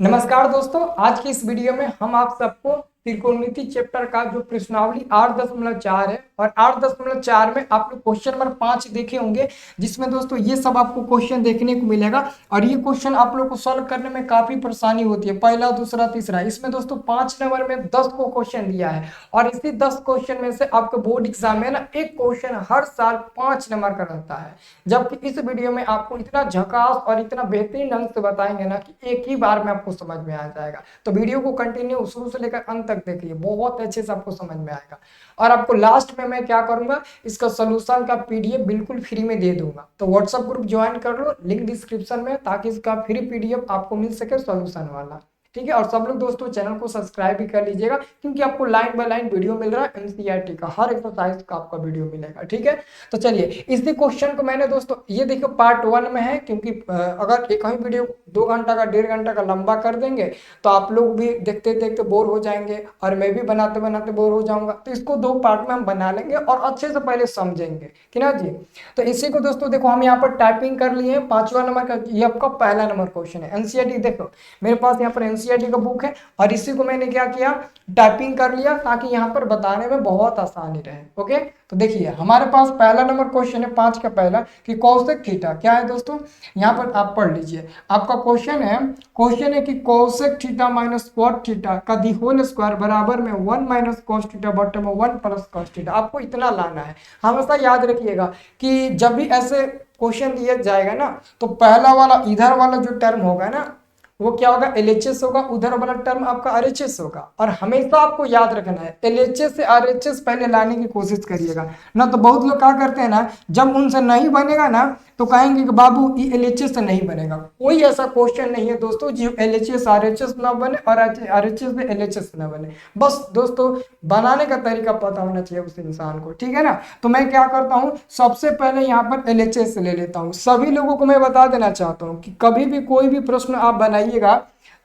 नमस्कार दोस्तों, आज की इस वीडियो में हम आप सबको त्रिकोणमिति चैप्टर का जो प्रश्नावली 8.4 है और 8.4 में आप लोग क्वेश्चन नंबर 5 देखे होंगे, जिसमें दोस्तों ये सब आपको क्वेश्चन देखने को मिलेगा। और ये क्वेश्चन आप लोग को सॉल्व करने में काफी परेशानी होती है, पहला दूसरा तीसरा। इसमें दोस्तों 5 नंबर में 10 को क्वेश्चन दिया है और इसी 10 क्वेश्चन में से आपके बोर्ड एग्जाम में ना एक क्वेश्चन हर साल 5 नंबर का रहता है। जबकि इस वीडियो में आपको इतना झकास और इतना बेहतरीन ढंग से बताएंगे ना कि एक ही बार में आपको समझ में आ जाएगा। तो वीडियो को कंटिन्यू शुरू से लेकर अंत तक देखिए, बहुत अच्छे से आपको समझ में आएगा। और आपको लास्ट में मैं क्या करूंगा, इसका सोल्यूशन का पीडीएफ बिल्कुल फ्री में दे दूंगा। तो व्हाट्सएप ग्रुप ज्वाइन कर लो, लिंक डिस्क्रिप्शन में, ताकि इसका फ्री पीडीएफ आपको मिल सके सोल्यूशन वाला। ठीक है। और सब लोग दोस्तों चैनल को सब्सक्राइब भी कर लीजिएगा, क्योंकि आपको लाइन बाय लाइन वीडियो मिल रहा है, एनसीईआरटी का हर एक्सरसाइज का आपका वीडियो मिलेगा। ठीक है। तो चलिए, इसी क्वेश्चन को मैंने दोस्तों ये देखो पार्ट 1 में है, क्योंकि अगर एक ही वीडियो 2 घंटा का 1.5 घंटा का लंबा कर देंगे तो आप लोग भी देखते देखते बोर हो जाएंगे और मैं भी बनाते बनाते बोर हो जाऊंगा। तो इसको 2 पार्ट में हम बना लेंगे और अच्छे से पहले समझेंगे कि ना जी। तो इसी को दोस्तों देखो, हम यहाँ पर टाइपिंग कर लिए 5वां नंबर का, ये आपका पहला नंबर क्वेश्चन है। एनसीईआरटी देखो, मेरे पास यहाँ पर एनसीईआरटी का बुक है और इसी को मैंने क्या किया, टाइपिंग कर लिया, ताकि यहाँ पर बताने में बहुत आसानी रहे। ओके। तो देखिए, हमारे पास पहला नंबर क्वेश्चन है 5 का पहला, कि कौशिक थीटा क्या है दोस्तों। यहाँ पर आप पढ़ लीजिए, आपका क्वेश्चन है कि cosec theta minus cot theta का दी होल स्क्वायर बराबर में 1 माइनस कॉस थीटा बटे में 1 प्लस कॉस थीटा। आपको इतना लाना है। हमेशा याद रखिएगा कि जब भी ऐसे क्वेश्चन दिया जाएगा ना, तो पहला वाला इधर वाला जो टर्म होगा ना, वो क्या होगा, एलएचएस होगा, उधर वाला टर्म आपका आरएचएस होगा। और हमेशा आपको याद रखना है, एलएचएस से आरएचएस पहले लाने की कोशिश करिएगा ना। तो बहुत लोग क्या करते हैं ना, जब उनसे नहीं बनेगा ना तो कहेंगे कि बाबू ये एलएचएस से नहीं बनेगा। कोई ऐसा क्वेश्चन नहीं है दोस्तों जो एलएचएस आरएचएस ना बने और आरएचएस से एलएचएस ना बने। बस दोस्तों, बनाने का तरीका पता होना चाहिए उस इंसान को। ठीक है ना। तो मैं क्या करता हूँ, सबसे पहले यहाँ पर एलएचएस ले लेता हूँ। सभी लोगों को मैं बता देना चाहता हूँ कि कभी भी कोई भी प्रश्न आप बनाइएगा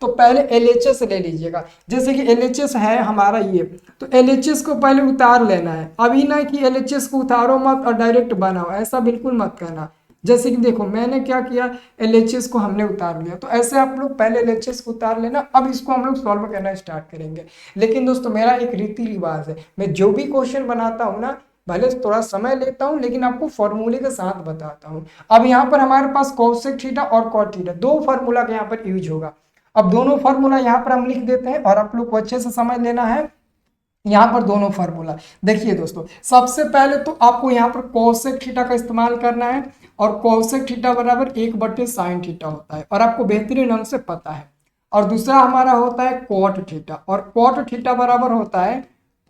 तो पहले एलएचएस ले लीजिएगा। जैसे कि एलएचएस है हमारा ये, तो एलएचएस को पहले उतार लेना है। अभी ना कि एलएचएस को उतारो मत और डायरेक्ट बनाओ, ऐसा बिल्कुल मत करना। जैसे कि देखो, मैंने क्या किया, एलएचएस को हमने उतार लिया, तो ऐसे आप लोग पहले एलएचएस को उतार लेना। अब इसको हम लोग सॉल्व करना स्टार्ट करेंगे। लेकिन दोस्तों, मेरा एक रीति रिवाज है, मैं जो भी क्वेश्चन बनाता हूँ ना, भले थोड़ा समय लेता हूं, लेकिन आपको फॉर्मूले के साथ बताता हूं। अब यहाँ पर हमारे पास कॉसेक थीटा और कॉट थीटा, 2 फार्मूला का यहाँ पर यूज होगा। अब दोनों फार्मूला यहाँ पर हम लिख देते हैं और आप लोग को अच्छे से समझ लेना है। यहाँ पर दोनों फार्मूला देखिए दोस्तों, सबसे पहले तो आपको यहाँ पर कॉसेक थीटा का इस्तेमाल करना है, और कॉसेक थीटा बराबर 1/sin थीटा होता है, और आपको बेहतरीन ढंग से पता है। और दूसरा हमारा होता है कॉट थीटा, और कॉट थीटा बराबर होता है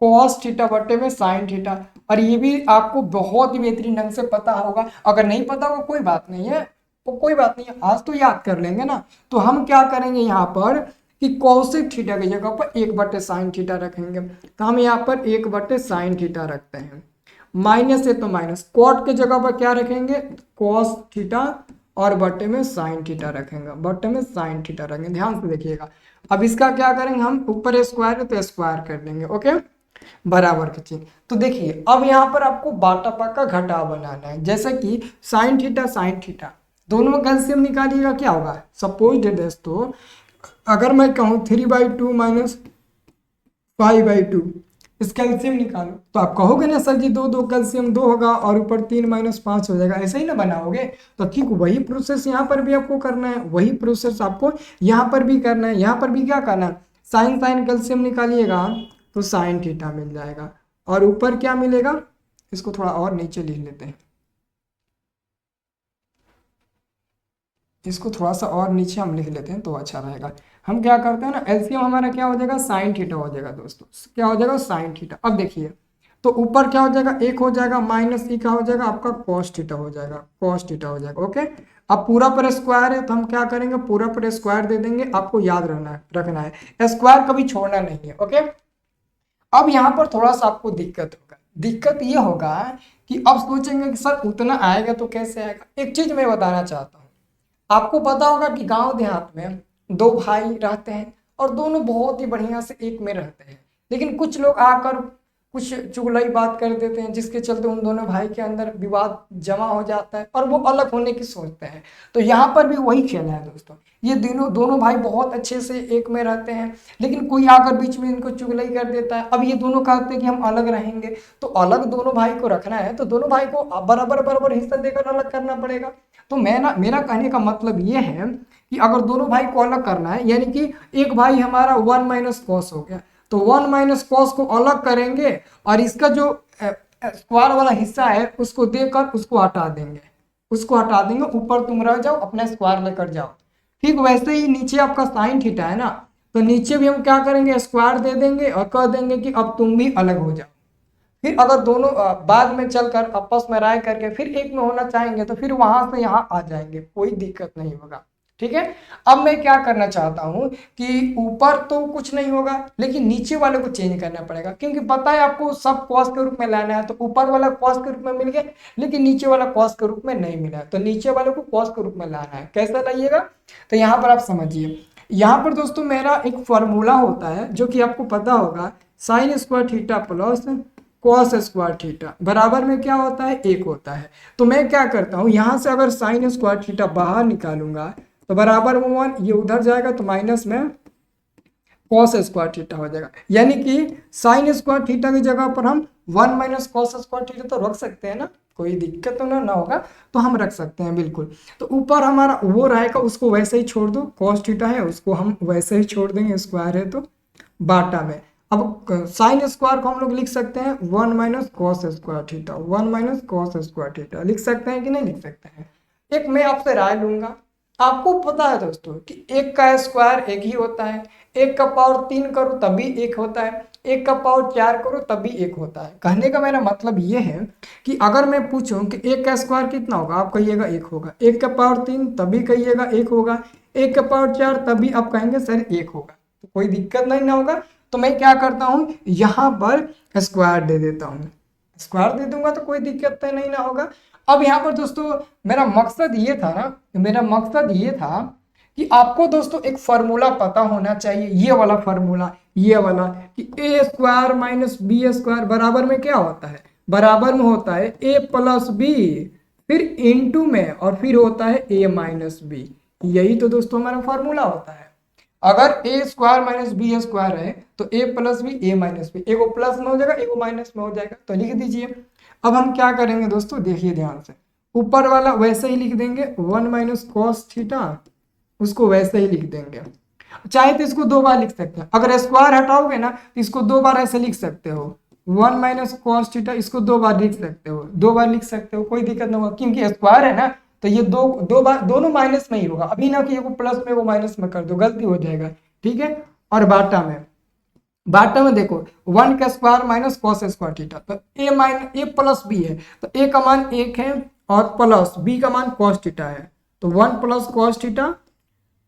कॉस थीटा बटे में साइन थीटा। और ये भी आपको बहुत ही बेहतरीन ढंग से पता होगा। अगर नहीं पता होगा कोई बात नहीं है, तो कोई बात नहीं है, आज तो याद कर लेंगे ना। तो हम क्या करेंगे यहाँ पर कि कॉसेक थीटा की जगह पर 1/sin थीटा रखेंगे। तो हम यहाँ पर 1/sin थीटा रखते हैं। माइनस है तो माइनस, कॉट के जगह पर क्या रखेंगे, कॉस थीटा, और बटे में साइन थीटा रखेंगे, बटे में साइन थीटा रखेंगे। ध्यान से देखिएगा। अब इसका क्या करेंगे, हम ऊपर स्क्वायर है तो स्क्वायर कर देंगे। ओके, बराबर के चीज। तो देखिए, अब यहाँ पर आपको बाटा का घटाव बनाना है। जैसे कि साइन थीटा साइन थीटा, दोनों का एलसीएम निकालिएगा, क्या होगा, सपोज दोस्तों अगर मैं कहूँ 3/2 माइनस 5/2, इसका एलसीएम निकालो, तो आप कहोगे ना सर जी 2 कैल्शियम 2 होगा और ऊपर 3 माइनस 5 हो जाएगा, ऐसे ही ना बनाओगे। तो ठीक वही प्रोसेस यहाँ पर भी आपको करना है, वही प्रोसेस आपको यहाँ पर भी करना है। यहाँ पर भी क्या करना है, साइन साइन कैल्शियम निकालिएगा तो साइन थीटा मिल जाएगा, और ऊपर क्या मिलेगा, इसको थोड़ा और नीचे लिख लेते हैं, इसको थोड़ा सा और नीचे हम लिख लेते हैं तो अच्छा रहेगा। हम क्या करते हैं ना, एलसीएम हमारा क्या हो जाएगा, साइन थीटा हो जाएगा दोस्तों, क्या हो जाएगा, साइन थीटा। अब देखिए, तो ऊपर क्या हो जाएगा, 1 हो जाएगा, माइनस ई क्या हो जाएगा, आपका कॉस थीटा हो जाएगा, कॉस थीटा हो जाएगा। ओके। अब पूरा पर स्क्वायर है तो हम क्या करेंगे, पूरा पर स्क्वायर दे देंगे। आपको याद रखना है स्क्वायर कभी छोड़ना नहीं है। ओके। अब यहाँ पर थोड़ा सा आपको दिक्कत होगा। दिक्कत ये होगा कि अब सोचेंगे कि सर उतना आएगा तो कैसे आएगा। एक चीज मैं बताना चाहता हूँ, आपको पता होगा कि गांव देहात में 2 भाई रहते हैं और दोनों बहुत ही बढ़िया से एक में रहते हैं, लेकिन कुछ लोग आकर कुछ चुगलाई बात कर देते हैं, जिसके चलते उन दोनों भाई के अंदर विवाद जमा हो जाता है और वो अलग होने की सोचते हैं। तो यहाँ पर भी वही खेल है दोस्तों। ये दोनों दोनों भाई बहुत अच्छे से एक में रहते हैं, लेकिन कोई आकर बीच में इनको चुगली कर देता है। अब ये दोनों कहते हैं कि हम अलग रहेंगे, तो अलग दोनों भाई को रखना है तो दोनों भाई को बराबर बराबर हिस्सा देकर अलग करना पड़ेगा। तो मेरा कहने का मतलब ये है कि अगर दोनों भाई को अलग करना है, यानी कि एक भाई हमारा 1 माइनस कॉस हो गया, तो 1 माइनस कॉस को अलग करेंगे और इसका जो स्क्वायर वाला हिस्सा है उसको देकर उसको हटा देंगे, ऊपर तुम रह जाओ अपना स्क्वायर लेकर जाओ। ठीक वैसे ही नीचे आपका साइन थीटा है ना, तो नीचे भी हम क्या करेंगे, स्क्वायर दे देंगे और कह देंगे कि अब तुम भी अलग हो जाओ। फिर अगर दोनों बाद में चलकर आपस में राय करके फिर एक में होना चाहेंगे तो फिर वहां से यहाँ आ जाएंगे, कोई दिक्कत नहीं होगा। ठीक है, अब मैं क्या करना चाहता हूं कि ऊपर तो कुछ नहीं होगा लेकिन नीचे वाले को चेंज करना पड़ेगा, क्योंकि पता है आपको सब कॉस के रूप में लाना है। तो ऊपर वाला कॉस के रूप में मिल गया लेकिन नीचे वाला कॉस के रूप में नहीं मिला, तो नीचे वाले को कॉस के रूप में लाना है। कैसे लाइएगा, तो यहाँ पर आप समझिए, यहाँ पर दोस्तों मेरा एक फॉर्मूला होता है जो कि आपको पता होगा, sine square theta plus cos square theta बराबर में क्या होता है, 1 होता है। तो मैं क्या करता हूँ, यहाँ से अगर साइन स्क्वायर थीटा बाहर निकालूंगा तो बराबर में 1, ये उधर जाएगा तो माइनस में कॉस स्क्वायर थीटा हो जाएगा। यानी कि साइन स्क्वायर थीटा की जगह पर हम 1 माइनस कॉस स्क्वायर थीटा तो रख सकते हैं ना, कोई दिक्कत तो ना होगा, तो हम रख सकते हैं बिल्कुल। तो ऊपर हमारा वो रहेगा, उसको वैसे ही छोड़ दो, कॉस थीटा है उसको हम वैसे ही छोड़ देंगे, स्क्वायर है तो बाटा में। अब साइन स्क्वायर को हम लोग लिख सकते हैं 1 minus cos square theta, 1 minus cos square theta लिख सकते हैं कि नहीं लिख सकते हैं। एक मैं आपसे राय लूंगा, आपको पता है दोस्तों कि एक का स्क्वायर एक ही होता है, एक का पावर 3 करो तभी एक होता है, एक का पावर 4 करो तभी एक होता है। कहने का मेरा मतलब ये है कि अगर मैं पूछूं कि एक का स्क्वायर कितना होगा, आप कहिएगा 1 होगा, एक का पावर 3 तभी कहिएगा 1 होगा, एक का पावर 4 तभी आप कहेंगे सर 1 होगा, तो कोई दिक्कत नहीं ना होगा। तो मैं क्या करता हूँ, यहाँ पर स्क्वायर दे देता हूँ, स्क्वायर दे दूंगा तो कोई दिक्कत नहीं ना होगा। अब यहाँ पर दोस्तों मेरा मकसद ये था ना, मेरा मकसद ये था कि आपको दोस्तों एक फार्मूला पता होना चाहिए, ये वाला फार्मूला, ये वाला कि ए स्क्वायर माइनस बी स्क्वायर बराबर में क्या होता है, बराबर में होता है ए प्लस बी, फिर इनटू में और फिर होता है ए माइनस बी। यही तो दोस्तों हमारा फार्मूला होता है। अगर ए स्क्वायर माइनस बी स्क्वायर है तो ए प्लस बी ए माइनस बी, एगो प्लस में हो जाएगा एगो माइनस में हो जाएगा, तो लिख दीजिए। अब हम क्या करेंगे दोस्तों, देखिए ध्यान से, ऊपर वाला वैसे ही लिख देंगे 1 माइनस कॉस थीटा, उसको वैसे ही लिख देंगे। चाहे तो इसको 2 बार लिख सकते हैं, अगर स्क्वायर हटाओगे ना तो इसको 2 बार ऐसे लिख सकते हो, 1 माइनस कॉस थीटा, इसको 2 बार लिख सकते हो, 2 बार लिख सकते हो, कोई दिक्कत नहीं होगा, क्योंकि स्क्वायर है ना तो ये दो बार दोनों माइनस में ही होगा, अभी ना कि वो प्लस में वो माइनस में कर दो, गलती हो जाएगा। ठीक है, और बाटा में देखो 1 का square minus cos square theta, तो ए प्लस बी है, तो ए का मान 1 है और प्लस बी का मान कॉस थीटा है, तो 1 प्लस कॉस थीटा,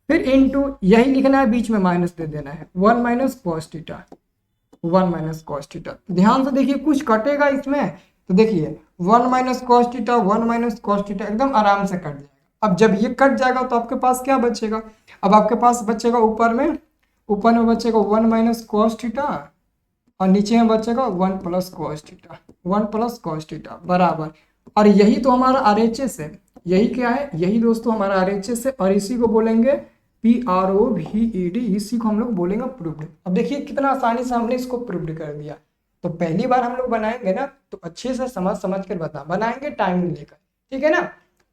फिर इनटू यही लिखना है, बीच में माइनस दे देना है, 1 minus cos theta, 1 minus cos theta. ध्यान से देखिए कुछ कटेगा इसमें, तो देखिए 1 minus cos theta, 1 minus cos theta एकदम आराम से कट जाएगा। अब जब ये कट जाएगा तो आपके पास क्या बचेगा, अब आपके पास बचेगा ऊपर में बचेगा 1 माइनस कॉस थीटा और नीचे में बचेगा 1 plus cos theta, 1 plus cos theta बराबर। और यही तो हमारा आरएचएस है, यही क्या है, यही दोस्तों हमारा आरएचएस है, और इसी को बोलेंगे PROVED, इसी को हम लोग बोलेंगे प्रूव्ड। अब देखिए कितना आसानी से हमने इसको प्रूव्ड कर दिया। तो पहली बार हम लोग बनाएंगे ना तो अच्छे से समझ कर बनाएंगे टाइम लेकर, ठीक है ना।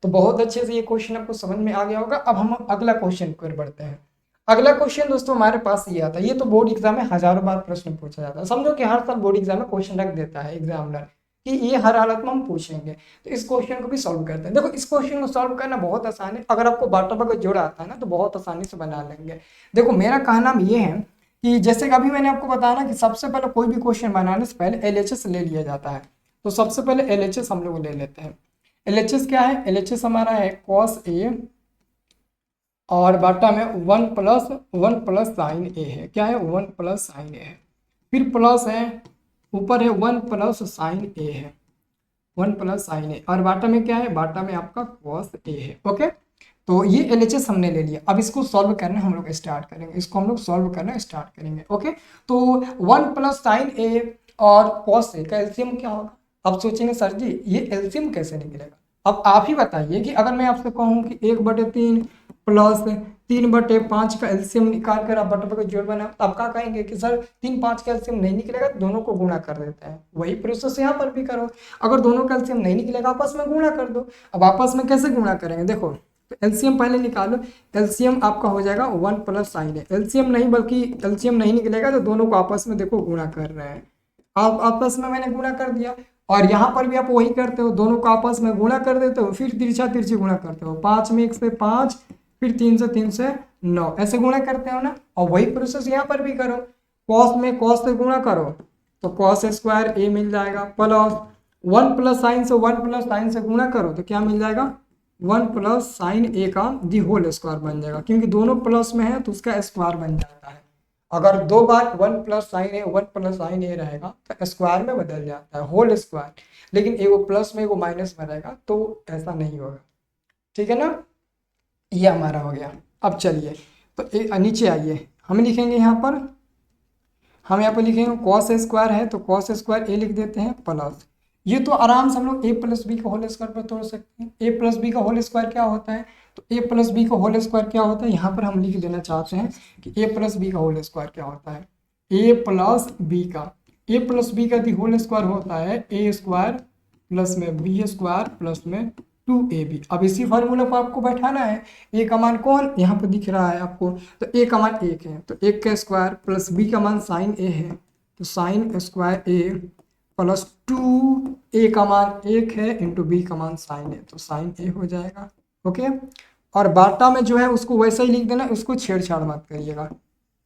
तो बहुत अच्छे से ये क्वेश्चन आपको समझ में आ गया होगा। अब हम अगला क्वेश्चन पर बढ़ते हैं। अगला क्वेश्चन दोस्तों हमारे पास ये आता है, ये तो बोर्ड एग्जाम में हजारों बार प्रश्न पूछा जाता है, समझो कि हर साल बोर्ड एग्जाम में क्वेश्चन रख देता है एग्जामिनर कि ये हर हालत में हम पूछेंगे। तो इस क्वेश्चन को भी सॉल्व करते हैं। देखो इस क्वेश्चन को सॉल्व करना बहुत आसान है, अगर आपको बाटा बगैर जोड़ा आता है ना तो बहुत आसानी से बना लेंगे। देखो मेरा कहना ये है कि जैसे कि अभी मैंने आपको बताया ना कि सबसे पहले कोई भी क्वेश्चन बनाने से पहले LHS ले लिया जाता है। तो सबसे पहले LHS हम लोग ले लेते हैं। LHS क्या है, LHS हमारा है cos A और बाटा में 1 प्लस साइन ए है, क्या है 1 प्लस साइन ए है, फिर प्लस है ऊपर है 1 प्लस साइन ए है, 1 प्लस साइन ए, और बाटा में क्या है, बाटा में आपका कॉस ए है। ओके, तो ये LHS हमने ले लिया। अब इसको सॉल्व करना हम लोग स्टार्ट करेंगे, इसको हम लोग सॉल्व करना स्टार्ट करेंगे। ओके, तो 1 प्लस साइन ए और कॉस ए का एलसीएम क्या होगा। अब सोचेंगे सर जी ये एलसीएम कैसे निकलेगा। अब आप ही बताइए कि अगर मैं आपसे कहूँ कि 1/3 प्लस 3/5 का एलसीएम निकाल कर आप बटे बटे जोड़ बनाओ, तो आप क्या कहेंगे कि सर 3/5 का एलसीएम नहीं निकलेगा तो दोनों को गुणा कर देते हैं। वही प्रोसेस यहाँ पर भी करो, अगर दोनों का एलसीएम नहीं निकलेगा आपस में गुणा कर दो। अब आपस में कैसे गुणा करेंगे, देखो तो एलसीएम पहले निकालो। एलसीएम आपका हो जाएगा 1 प्लस साइन ए। एलसीएम नहीं, बल्कि एलसीएम नहीं निकलेगा तो दोनों को आपस में देखो गुणा कर रहे हैं। आप आपस में मैंने गुणा कर दिया, और यहाँ पर भी आप वही करते हो, दोनों को आपस में गुणा कर देते हो, फिर तिरछा तिरछी गुणा करते हो। 5 में 1 से 5, फिर 3 से 9, ऐसे गुणा करते हो ना। और वही प्रोसेस यहाँ पर भी करो, कॉस में कॉस से गुणा करो तो कॉस स्क्वायर ए मिल जाएगा, प्लस 1 प्लस साइन से 1 प्लस साइन से गुणा करो तो क्या मिल जाएगा, 1 प्लस साइन ए का दी होल स्क्वायर बन जाएगा, क्योंकि दोनों प्लस में है तो उसका स्क्वायर बन जाता है। अगर दो बार 1 प्लस साइन ए 1 प्लस साइन ए रहेगा तो स्क्वायर में बदल जाता है, होल स्क्वायर। लेकिन एगो प्लस में एगो माइनस में रहेगा तो ऐसा नहीं होगा, ठीक है ना। ये हमारा हो गया। अब चलिए तो नीचे आइए, हम लिखेंगे यहाँ पर, हम यहाँ पर लिखेंगे कॉस स्क्वायर है तो कॉस स्क्वायर ए लिख देते हैं, प्लस ये तो आराम से हम लोग ए प्लस बी का होल स्क्वायर पर तोड़ सकते हैं। ए प्लस बी का होल स्क्वायर क्या होता है, तो ए प्लस बी का होल स्क्वायर क्या होता है, यहाँ पर हम लिख देना चाहते हैं कि ए प्लस बी का होल स्क्वायर क्या होता है। ए प्लस बी का दी होल स्क्वायर होता है ए स्क्वायर प्लस में बी स्क्वायर प्लस में 2ab। अब इसी फार्मूला को आपको बैठाना है। ए का मान कौन यहाँ पर दिख रहा है आपको, तो ए का मान 1 है तो 1 का स्क्वायर प्लस बी का मान साइन ए है तो साइन स्क्वायर ए प्लस 2, ए का मान 1 है इंटू बी का मान साइन ए तो साइन ए हो जाएगा। ओके, और बाटा में जो है उसको वैसा ही लिख देना, उसको छेड़छाड़ मत करिएगा।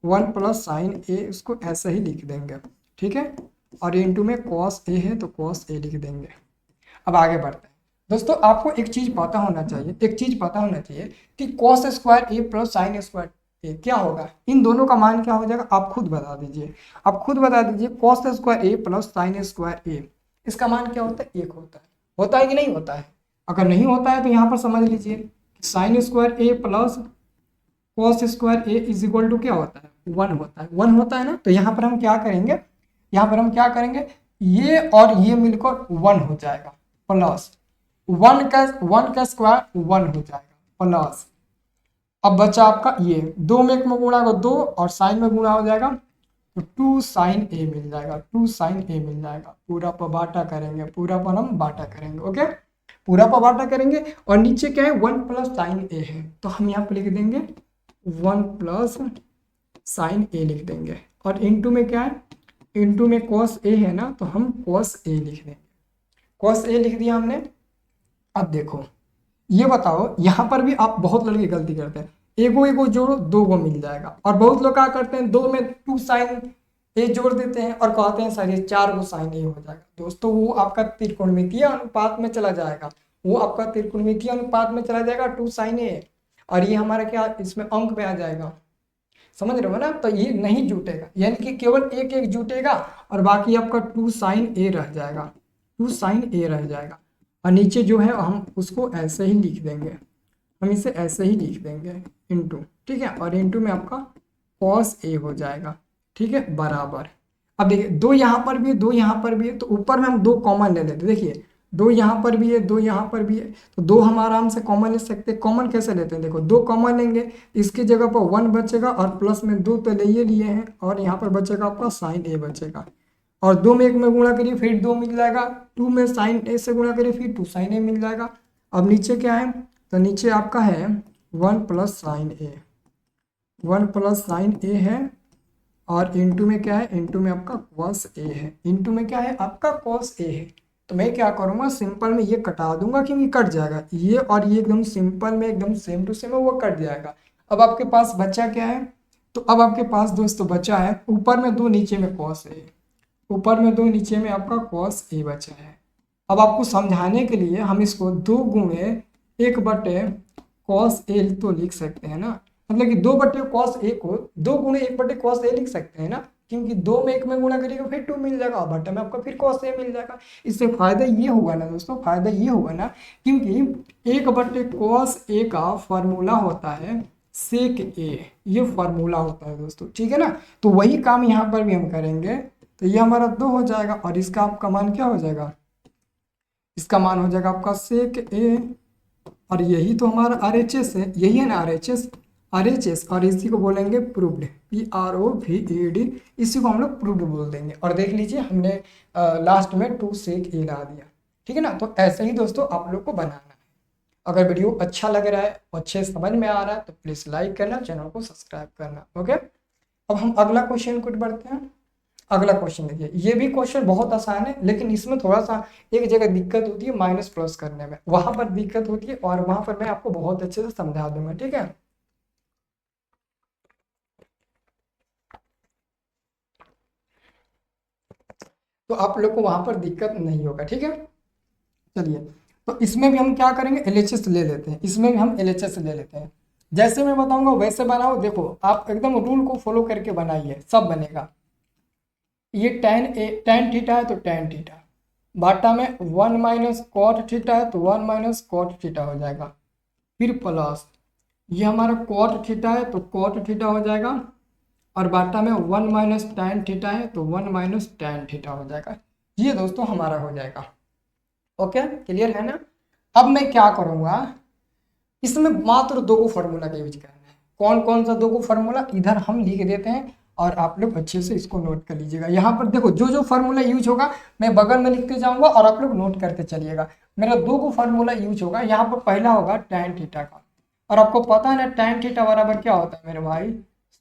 1 प्लस साइन ए उसको ऐसे ही लिख देंगे, ठीक है। और इंटू में कॉस ए है तो कॉस ए लिख देंगे। अब आगे बढ़ते हैं दोस्तों, आपको एक चीज पता होना चाहिए, कि cos square A plus sign square ए क्या होगा, इन दोनों का मान क्या हो जाएगा, आप खुद बता दीजिए। Cos square A plus sign square ए, इसका मान क्या होता है, 1 होता है कि नहीं होता है। अगर नहीं होता है तो यहाँ पर समझ लीजिए sine square A plus cos square A is equal to क्या होता है, 1 होता है ना। तो यहाँ पर हम क्या करेंगे, ये और ये मिलकर 1 हो जाएगा, प्लस 1 का स्क्वायर 1 हो जाएगा, प्लस अब बचा आपका ये 2 में 1 में गुणा को 2 और साइन में गुणा हो जाएगा तो 2 साइन ए मिल जाएगा। पूरा पर बाटा करेंगे, ओके, पूरा पर बाटा करेंगे। और नीचे क्या है, 1 प्लस साइन ए है तो हम यहाँ पर लिख देंगे 1 प्लस साइन ए लिख देंगे। और इंटू में क्या है, इंटू में कॉस ए है ना तो हम कॉस ए लिख देंगे। कॉस ए लिख दिया हमने। अब देखो ये बताओ, यहाँ पर भी आप बहुत लड़के गलती करते हैं, एगो जोड़ो 2 को मिल जाएगा। और बहुत लोग क्या करते हैं, 2 में 2 साइन ए जोड़ देते हैं और कहते हैं सर ये 4 को साइन ए हो जाएगा। दोस्तों वो आपका त्रिकोणमितीय अनुपात में चला जाएगा, 2 साइन ए, और ये हमारा क्या इसमें अंक में आ जाएगा, समझ रहे हो ना। तो ये नहीं जुटेगा, यानी कि केवल एक जुटेगा और बाकी आपका 2 साइन ए रह जाएगा। और नीचे जो है हम उसको ऐसे ही लिख देंगे, इंटू, ठीक है। और इंटू में आपका कॉस ए हो जाएगा, ठीक है, बराबर। अब देखिए 2 यहाँ पर भी है तो ऊपर में हम 2 कॉमन ले लेते हैं। देखिए 2 यहाँ पर भी है, 2 यहाँ पर भी है तो 2 हम आराम से कॉमन ले सकते हैं। कॉमन कैसे लेते हैं, देखो 2 कॉमन लेंगे, इसकी जगह पर 1 बचेगा और प्लस में 2 तो ले लिए हैं और यहाँ पर बचेगा आपका साइन ए बचेगा। और 2 में 1 में गुणा करिए फिर 2 मिल जाएगा, 2 में साइन ए से गुणा करिए फिर 2 साइन ए मिल जाएगा। अब नीचे क्या है, तो नीचे आपका है 1 प्लस साइन ए है और इंटू में क्या है, इंटू में आपका कॉस ए है। तो मैं क्या करूँगा, सिंपल में ये कटा दूंगा क्योंकि कट जाएगा, ये और ये एकदम सिंपल में एकदम सेम टू सेम है, वो कट जाएगा। अब आपके पास बचा क्या है, तो अब आपके पास दोस्तों बचा है ऊपर में 2 नीचे में कॉस ए, नीचे में आपका कॉस ए बचा है। अब आपको समझाने के लिए हम इसको 2 गुणे 1 बटे कॉस ए तो लिख सकते हैं ना, मतलब कि 2 बटे कॉस ए को 2 गुणे 1 बटे कॉस ए लिख सकते हैं ना, क्योंकि 2 में 1 में गुणा करिएगा फिर 2 मिल जाएगा और बटे में आपका फिर कॉस ए मिल जाएगा। इससे फायदा ये होगा ना दोस्तों, क्योंकि 1 बटे कॉस ए का फॉर्मूला होता है सेक ए, ये फॉर्मूला होता है दोस्तों, ठीक है ना। तो वही काम यहाँ पर भी हम करेंगे। तो ये हमारा 2 हो जाएगा और इसका आपका मान क्या हो जाएगा, इसका मान हो जाएगा आपका सेक ए और यही तो हमारा RHS है, यही है ना RHS। RHS और इसी को बोलेंगे प्रूव्ड, PROVED, इसी को हम लोग प्रूव्ड बोल देंगे। और देख लीजिए हमने लास्ट में 2 sec A ला दिया, ठीक है ना। तो ऐसे ही दोस्तों आप लोग को बनाना है। अगर वीडियो अच्छा लग रहा है, अच्छे समझ में आ रहा है तो प्लीज़ लाइक करना, चैनल को सब्सक्राइब करना। ओके, अब हम अगला क्वेश्चन को बढ़ते हैं। अगला क्वेश्चन देखिए, ये भी क्वेश्चन बहुत आसान है, लेकिन इसमें थोड़ा सा एक जगह दिक्कत होती है माइनस प्लस करने में, वहां पर दिक्कत होती है और वहां पर मैं आपको बहुत अच्छे से समझा दूंगा, ठीक है। तो आप लोग को वहां पर दिक्कत नहीं होगा, ठीक है। चलिए, तो इसमें भी हम क्या करेंगे, LHS ले लेते हैं, इसमें भी हम LHS ले लेते हैं। जैसे मैं बताऊंगा वैसे बनाओ, देखो आप एकदम रूल को फॉलो करके बनाइए, सब बनेगा। ये tan थीटा है तो tan थीटा, बाटा में 1 माइनस कॉट थीटा है तो 1 माइनस कॉट थीटा हो जाएगा। फिर प्लस ये हमारा कॉट थीटा है तो कॉट थीटा हो जाएगा, और बाटा में 1 माइनस tan थीटा है तो 1 माइनस tan थीटा हो जाएगा। ये दोस्तों हमारा हो जाएगा। ओके, क्लियर है ना। अब मैं क्या करूँगा, इसमें मात्र दो को फार्मूला का यूज करना है। कौन कौन सा दो को फार्मूला, इधर हम लिख देते हैं और आप लोग अच्छे से इसको नोट कर लीजिएगा। यहाँ पर देखो जो जो फार्मूला यूज होगा मैं बगल में लिखते जाऊंगा और आप लोग नोट करते चलिएगा। मेरा दो को फार्मूला यूज होगा, यहाँ पर पहला होगा tan थीटा का, और आपको पता है ना tan थीटा बराबर क्या होता है मेरे भाई,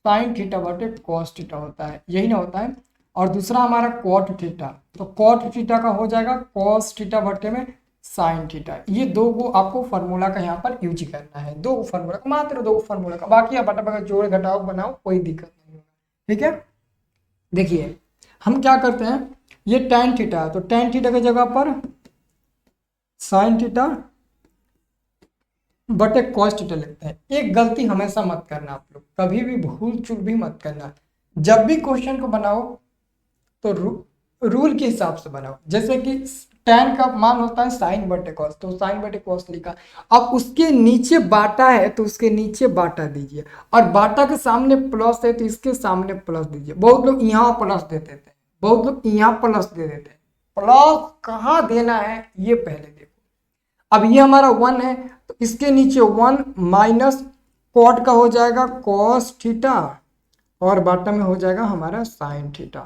sin थीटा बटे cos थीटा होता है, यही ना होता है। और दूसरा हमारा cot थीटा, तो cot थीटा का हो जाएगा cos थीटा बटे में साइन थीटा। ये दो को आपको फार्मूला का यहाँ पर यूज करना है, दो फार्मूला का, मात्र दो फार्मूला का, बाकी आप बटा बटा जोड़ घटाओ बनाओ कोई दिक्कत नहीं होगा, ठीक है। देखिए हम क्या करते हैं, ये tan थीटा है तो tan थीटा की जगह पर साइन थीटा बटे cos थीटा लिखते हैं। एक गलती हमेशा मत करना, आप लोग कभी भी भूल चूक भी मत करना, जब भी क्वेश्चन को बनाओ तो रूल के हिसाब से बनाओ। जैसे कि tan का मान होता है साइन बटे कॉस, तो साइन बटे कॉस लिखा, अब उसके नीचे बाटा है तो उसके नीचे बाटा दीजिए, और बाटा के सामने प्लस है तो इसके सामने प्लस दीजिए। बहुत लोग यहाँ प्लस देते थे, बहुत लोग यहाँ प्लस दे देते हैं, प्लस कहाँ देना है ये पहले देखो। अब ये हमारा 1 है तो इसके नीचे 1 माइनस कॉट का हो जाएगा कॉस थीटा, और बाटा में हो जाएगा हमारा sine theta,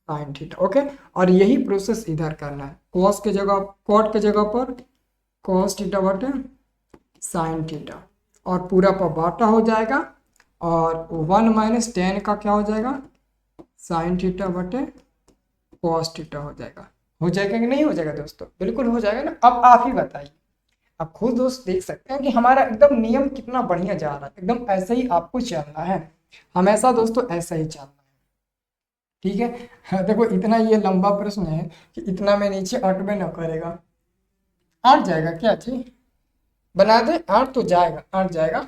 sine theta. Okay, और यही प्रोसेस इधर करना है, कॉस के जगह कॉट के जगह पर कॉस थीटा बटे साइन थीटा, और पूरा पर बाटा हो जाएगा, और 1 माइनस tan का क्या हो जाएगा, साइन थीटा बटे कॉस थीटा हो जाएगा। हो जाएगा कि नहीं हो जाएगा दोस्तों, बिल्कुल हो जाएगा ना। अब आप ही बताइए, आप खुद दोस्त देख सकते हैं कि हमारा एकदम नियम कितना बढ़िया जा रहा है, एकदम ऐसे ही आपको चलना है, हमेशा दोस्तों ऐसा ही चलना है, ठीक है। हाँ, देखो इतना ये लंबा प्रश्न है कि इतना में नीचे अटबे न करेगा, अट जाएगा क्या चीज, बना दे अट तो जाएगा, अट जाएगा,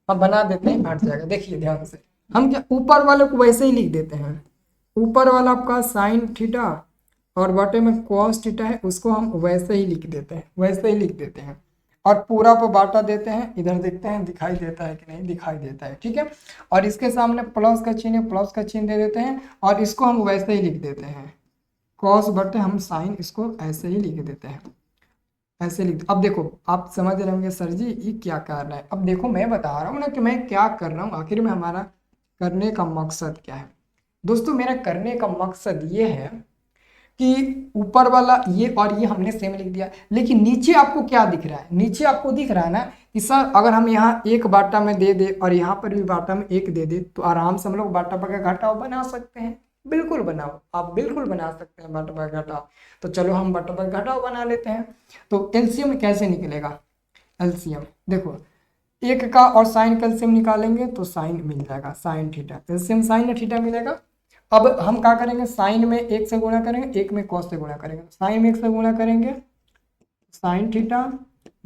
हम बना देते हैं अट जाएगा। देखिए ध्यान से, हम क्या ऊपर वाले को वैसे ही लिख देते हैं, ऊपर वाला आपका साइन थीटा और बटे में कॉस थीटा है, उसको हम वैसे ही लिख देते हैं, वैसे ही लिख देते हैं, और पूरा पर बाटा देते हैं। इधर देखते हैं दिखाई देता है कि नहीं, दिखाई देता है, ठीक है। और इसके सामने प्लस का चिन्ह है, प्लस का चिन्ह दे देते हैं, और इसको हम वैसे ही लिख देते हैं, कॉस बटे हम साइन, इसको ऐसे ही लिख देते हैं, ऐसे लिख। अब देखो आप समझ रहे होंगे सर जी ये क्या कर रहा है। अब देखो मैं बता रहा हूँ ना कि मैं क्या कर रहा हूँ, आखिर में हमारा करने का मकसद क्या है। दोस्तों मेरा करने का मकसद ये है कि ऊपर वाला ये और ये हमने सेम लिख दिया, लेकिन नीचे आपको क्या दिख रहा है, नीचे आपको दिख रहा है ना कि सर अगर हम यहाँ एक बाटा में दे दे और यहाँ पर भी बाटा में एक दे दे तो आराम से हम लोग बाटा पर घटाव बना सकते हैं। बिल्कुल बनाओ, आप बिल्कुल बना सकते हैं बाटा पर घटाव। तो चलो हम बाटा पर घटाव बना लेते हैं। तो एलसीएम कैसे निकलेगा, एलसीएम देखो एक का और साइन का एलसीएम निकालेंगे तो साइन मिल जाएगा, sine theta, LCM sine theta मिलेगा। अब हम क्या करेंगे, साइन में एक से गुणा करेंगे, एक में कॉस से गुणा करेंगे, साइन में एक से गुणा करेंगे साइन थीटा,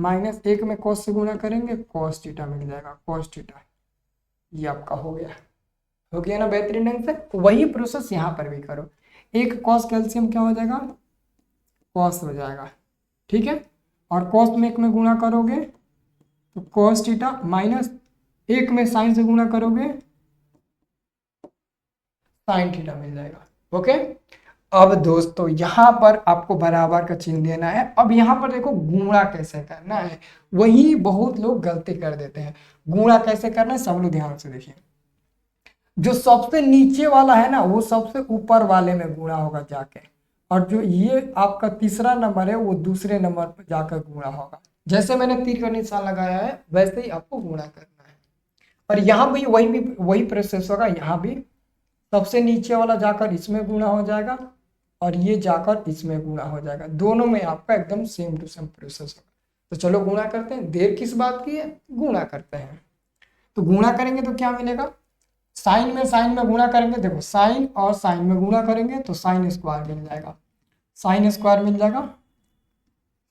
माइनस एक में कॉस से गुणा करेंगे कॉस थीटा मिल जाएगा, कॉस थीटा। ये आपका हो गया, हो गया ना बेहतरीन ढंग से। वही प्रोसेस यहाँ पर भी करो, एक कॉस कैल्शियम क्या हो जाएगा, कॉस हो जाएगा, ठीक है। और कॉस में एक में गुणा करोगे तो कॉस थीटा, माइनस एक में साइन से गुणा करोगे साइन थीटा मिल जाएगा। ओके, अब दोस्तों यहाँ पर आपको बराबर का चिन्ह देना है। अब यहाँ पर देखो गुणा कैसे करना है, वही बहुत लोग गलती कर देते हैं। गुणा कैसे करना है सब लोग ध्यान से देखिए। जो सबसे नीचे वाला है ना वो सबसे ऊपर वाले में गुणा होगा जाके, और जो ये आपका तीसरा नंबर है वो दूसरे नंबर पर जाकर गुणा होगा। जैसे मैंने तीर का निशान लगाया है वैसे ही आपको गुणा करना है। और यहाँ भी वही प्रोसेस होगा। यहाँ भी सबसे नीचे वाला जाकर इसमें गुणा हो जाएगा और ये जाकर इसमें गुणा हो जाएगा। दोनों में आपका एकदम सेम टू सेम प्रोसेस होगा। तो चलो गुणा करते हैं, देर किस बात की है, गुणा करते हैं। तो गुणा करेंगे तो क्या मिलेगा, साइन में गुणा करेंगे, देखो साइन और साइन में गुणा करेंगे तो साइन स्क्वायर मिल जाएगा, साइन स्क्वायर मिल जाएगा,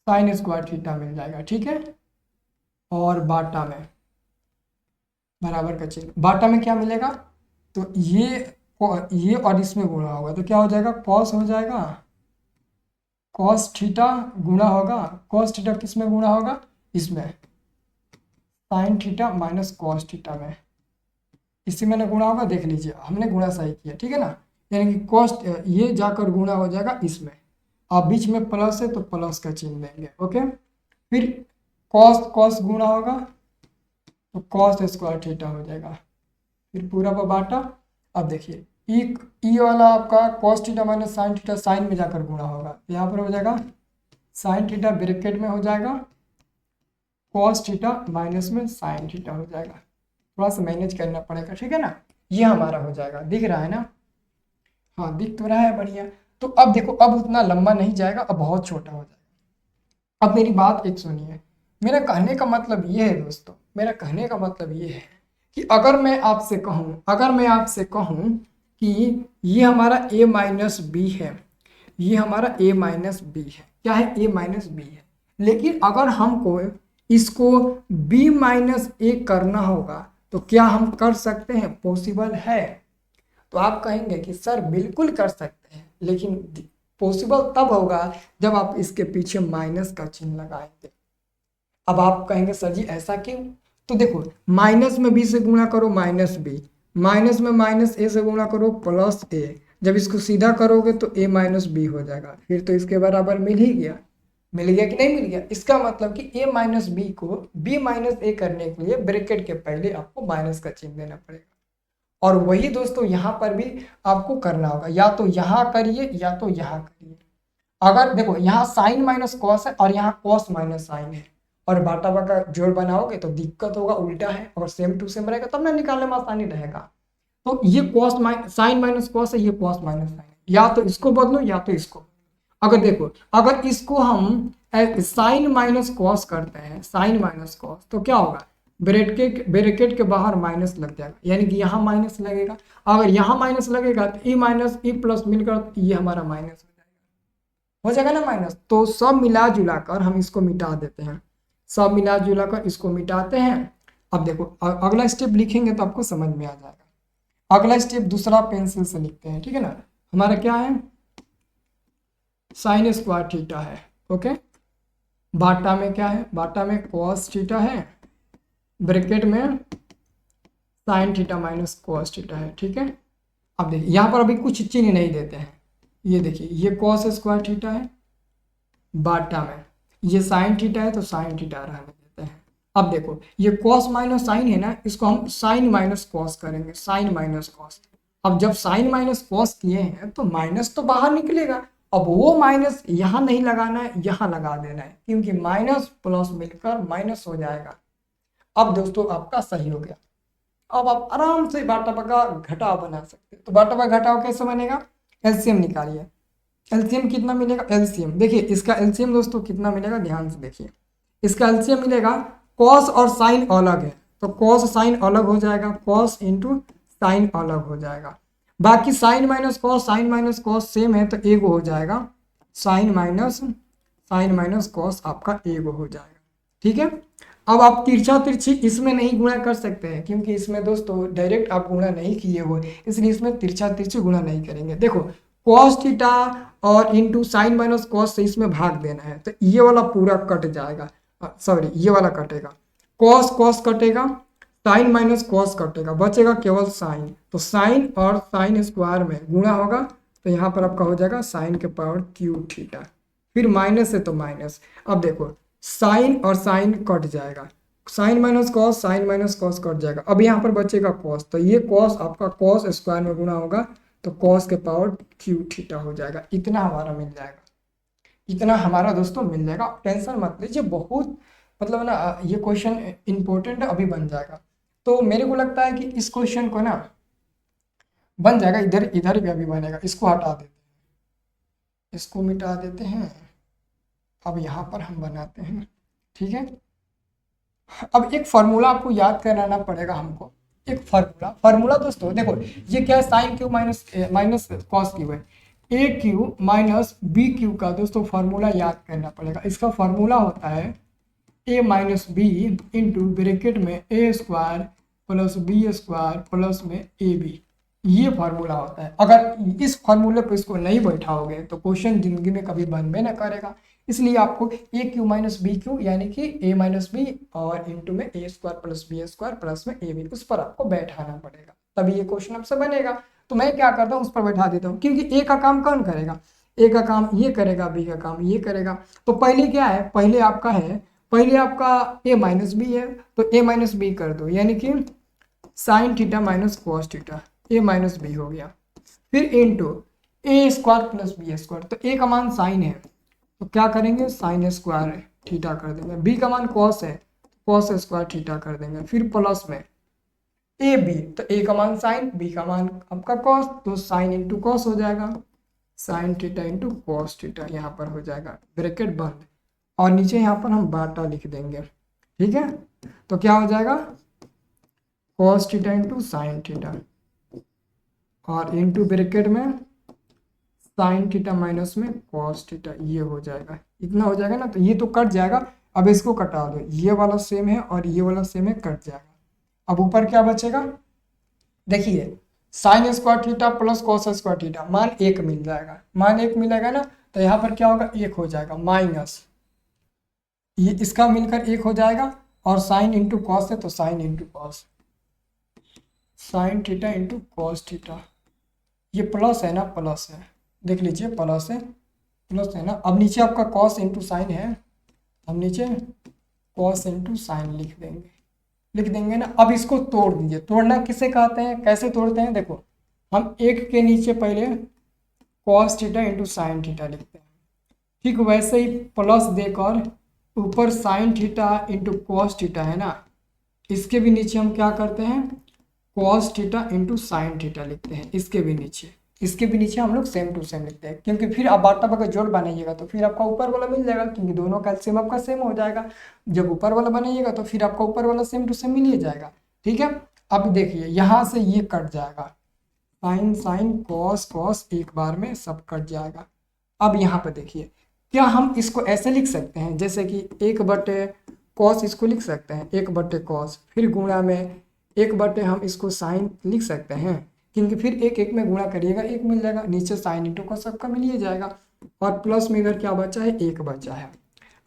साइन स्क्वायर थीटा मिल जाएगा, ठीक है। और बाटा में बराबर का चिन्ह, बाटा में क्या मिलेगा, तो ये और इसमें गुणा होगा तो क्या हो जाएगा, कॉस हो जाएगा, कॉस थीटा गुणा होगा, कॉस थीटा किस में गुणा होगा, इसमें sign theta minus cos theta में, इसी में गुणा होगा। देख लीजिए हमने गुणा सही किया, ठीक है ना। यानी कि कॉस्ट ये जाकर गुणा हो जाएगा इसमें, अब बीच में प्लस है तो प्लस का चिन्ह देंगे, ओके। फिर कॉस कॉस गुणा होगा तो कॉस स्क्वायर थीटा हो जाएगा, फिर पूरा पर बाटा। अब देखिए ई वाला आपका cos theta minus sine theta sine में जाकर गुणा होगा, यहाँ पर हो जाएगा साइन थीटा ब्रैकेट में हो जाएगा, कॉस थीटा माइनस में साइन थीटा हो जाएगा। थोड़ा सा मैनेज करना पड़ेगा, ठीक है ना। ये हमारा हो जाएगा, दिख रहा है ना, हाँ दिख तो रहा है, बढ़िया। तो अब देखो अब उतना लंबा नहीं जाएगा, अब बहुत छोटा हो जाएगा। अब मेरी बात एक सुनिए, मेरा कहने का मतलब ये है दोस्तों, मेरा कहने का मतलब ये है कि अगर मैं आपसे कहूँ कि ये हमारा a माइनस बी है, ये हमारा a माइनस बी है, क्या है, a माइनस बी है। लेकिन अगर हमको इसको b माइनस ए करना होगा तो क्या हम कर सकते हैं, पॉसिबल है। तो आप कहेंगे कि सर बिल्कुल कर सकते हैं, लेकिन पॉसिबल तब होगा जब आप इसके पीछे माइनस का चिन्ह लगाएंगे। अब आप कहेंगे सर जी ऐसा क्यों, तो देखो माइनस में बी से गुणा करो माइनस बी, माइनस में माइनस ए से गुणा करो प्लस ए, जब इसको सीधा करोगे तो a माइनस बी हो जाएगा, फिर तो इसके बराबर मिल ही गया, मिल गया कि नहीं मिल गया। इसका मतलब कि a माइनस बी को b माइनस ए करने के लिए ब्रैकेट के पहले आपको माइनस का चिन्ह देना पड़ेगा। और वही दोस्तों यहाँ पर भी आपको करना होगा, या तो यहाँ करिए या तो यहाँ करिए। अगर देखो यहाँ साइन माइनस कॉस है और यहाँ कॉस माइनस साइन है, और बाटा बाका जोड़ बनाओगे तो दिक्कत होगा, उल्टा है। अगर सेम टू सेम रहेगा तब ना निकालने में आसानी रहेगा। तो ये कॉस साइन माइनस कॉस है, ये कॉस माइनस साइन है, या तो इसको बदलो या तो इसको। अगर देखो अगर इसको हम साइन माइनस कॉस करते हैं, साइन माइनस कॉस, तो क्या होगा, ब्रैकेट के बाहर माइनस लग जाएगा, यानी कि यहाँ माइनस लगेगा। अगर यहाँ माइनस लगेगा तो ई माइनस ई प्लस मिलकर ये हमारा माइनस हो जाएगा ना माइनस। तो सब मिला जुला कर हम इसको मिटा देते हैं, सब मिला जुला कर इसको मिटाते हैं। अब देखो अगला स्टेप लिखेंगे तो आपको समझ में आ जाएगा। अगला स्टेप दूसरा पेंसिल से लिखते हैं, ठीक है ना। हमारा क्या है, साइन स्क्वायर थीटा है, ओके। बाटा में क्या है, बाटा में कॉस थीटा है, ब्रैकेट में sign theta minus cos theta है, ठीक है। अब देखिए यहाँ पर अभी कुछ चिन्ह नहीं देते हैं, ये देखिए ये कॉस स्क्वायर थीटा है, बाटा में ये साइन थीटा है तो साइन थीटा रहने देते हैं। अब देखो ये कॉस माइनस साइन है ना, इसको हम साइन माइनस कॉस करेंगे, साइन माइनस कॉस। अब जब साइन माइनस कॉस किए हैं तो माइनस तो बाहर निकलेगा, अब वो माइनस यहाँ नहीं लगाना है, यहाँ लगा देना है, क्योंकि माइनस प्लस मिलकर माइनस हो जाएगा। अब दोस्तों आपका सही हो गया। अब आप आराम से बाटा बगा घटाव बना सकते हैं। तो बाटा बगा घटाव कैसे बनेगा, एलसीएम निकालिए। एलसीएम कितना मिलेगा, एलसीएम देखिए इसका एलसीएम दोस्तों कितना मिलेगा, ध्यान से देखिए। इसका एलसीएम मिलेगा, कॉस और साइन अलग है तो कॉस साइन अलग हो जाएगा, कॉस इंटू साइन अलग हो जाएगा। बाकी साइन माइनस कॉस सेम है तो एगो हो जाएगा, साइन माइनस कॉस आपका एगो हो जाएगा, ठीक है। अब आप तिरछा तिरछी इसमें नहीं गुणा कर सकते हैं, क्योंकि इसमें दोस्तों डायरेक्ट आप गुणा नहीं किए हुए, इसलिए इसमें तिरछा तिरछी गुणा नहीं करेंगे। देखो कॉस थीटा और इंटू साइन माइनस कॉस से इसमें भाग देना है तो ये वाला पूरा कट जाएगा, सॉरी ये वाला कटेगा, कॉस कॉस कटेगा, साइन माइनस कॉस कटेगा, बचेगा केवल साइन। तो साइन और साइन स्क्वायर में गुणा होगा तो यहाँ पर आपका हो जाएगा साइन के पावर क्यू थीटा, फिर माइनस है तो माइनस। अब देखो साइन और साइन कट जाएगा, साइन माइनस कॉस कट जाएगा। अब यहाँ पर बचेगा कॉस, तो ये कॉस आपका कॉस स्क्वायर में गुना होगा तो कॉस के पावर क्यू थीटा हो जाएगा। इतना हमारा मिल जाएगा, इतना हमारा दोस्तों मिल जाएगा। टेंशन मत लीजिए, बहुत मतलब ना ये क्वेश्चन इंपॉर्टेंट अभी बन जाएगा। तो मेरे को लगता है कि इस क्वेश्चन को ना बन जाएगा, इधर इधर भी अभी बनेगा। इसको हटा देते हैं, इसको मिटा देते हैं। अब यहाँ पर हम बनाते हैं, ठीक है। अब एक फार्मूला आपको याद कराना पड़ेगा हमको, एक फार्मूला दोस्तों देखो, ये क्या है, sine Q minus cos Q है। A Q minus B Q का दोस्तों फार्मूला याद करना पड़ेगा। इसका फार्मूला होता है A minus B into bracket में A square plus B square plus में ए बी, ये फार्मूला होता है। अगर इस फार्मूले पर इसको नहीं बैठाओगे तो क्वेश्चन जिंदगी में कभी बनबे ना करेगा। इसलिए आपको A Q minus B cube यानी कि ए माइनस बी और इंटू में A square plus B square plus में ए बी, उस पर आपको बैठाना पड़ेगा, तभी ये क्वेश्चन आपसे बनेगा। तो मैं क्या करता हूँ, उस पर बैठा देता हूँ, क्योंकि ए का काम कौन करेगा, ए का काम ये करेगा, बी का काम ये करेगा। तो पहले क्या है, पहले आपका ए माइनस बी है, तो ए माइनस बी कर दो, यानी कि sine theta minus cos theta, A minus B हो गया। फिर into A square plus B square, तो ए का मान साइन है तो क्या करेंगे, साइन स्क्वायर थीटा कर देंगे। बी का मान कॉस है, कॉस स्क्वायर थीटा कर देंगे। फिर प्लस में ए बी, तो ए का मान साइन, बी का मान आपका कॉस, तो साइन इंटू कॉस हो जाएगा, sine theta into cos theta, यहाँ पर हो जाएगा ब्रैकेट बंद, और नीचे यहाँ पर हम बाटा लिख देंगे, ठीक है। तो क्या हो जाएगा, cos theta into sine theta और इंटू ब्रैकेट में साइन थीटा माइनस में कॉस थीटा, ये हो जाएगा। इतना हो जाएगा ना, तो ये तो कट जाएगा। अब इसको कटा दो, ये वाला सेम है और ये वाला सेम है, कट जाएगा। अब ऊपर क्या बचेगा, देखिए sine square theta plus cos square theta, मान 1 मिल जाएगा, मान 1 मिलेगा ना, तो यहाँ पर क्या होगा, 1 हो जाएगा माइनस ये इसका मिलकर 1 हो जाएगा, और साइन इंटू कॉस है तो sine into cos, sine theta into cos theta, ये प्लस है ना, प्लस है, देख लीजिए प्लस है ना। अब नीचे आपका कॉस इंटू साइन है, हम नीचे कॉस इंटू साइन लिख देंगे ना। अब इसको तोड़ दीजिए, तोड़ना किसे कहते हैं, कैसे तोड़ते हैं, देखो हम 1 के नीचे पहले cos theta into sine theta लिखते हैं, ठीक वैसे ही प्लस देकर ऊपर sine theta into cos theta है ना, इसके भी नीचे हम क्या करते हैं, cos theta into sine theta लिखते हैं। इसके भी नीचे हम लोग सेम टू सेम लिखते हैं, क्योंकि फिर आप बाटा का जोड़ बनाइएगा तो फिर आपका ऊपर वाला मिल जाएगा, क्योंकि दोनों का एलसीएम आपका सेम हो जाएगा। जब ऊपर वाला बनाइएगा तो फिर आपका ऊपर वाला सेम टू सेम मिल ही जाएगा, ठीक है। अब देखिए यहाँ से ये कट जाएगा, साइन साइन कॉस कॉस, एक बार में सब कट जाएगा। अब यहाँ पर देखिए, क्या हम इसको ऐसे लिख सकते हैं, जैसे कि 1 कॉस इसको लिख सकते हैं, 1 कॉस, फिर गुणा में 1 हम इसको साइन लिख सकते हैं, क्योंकि फिर 1 में गुणा करिएगा 1 मिल जाएगा, नीचे साइन इंटू कॉस सबका मिल ही जाएगा, और प्लस में इधर क्या बचा है, 1 बचा है।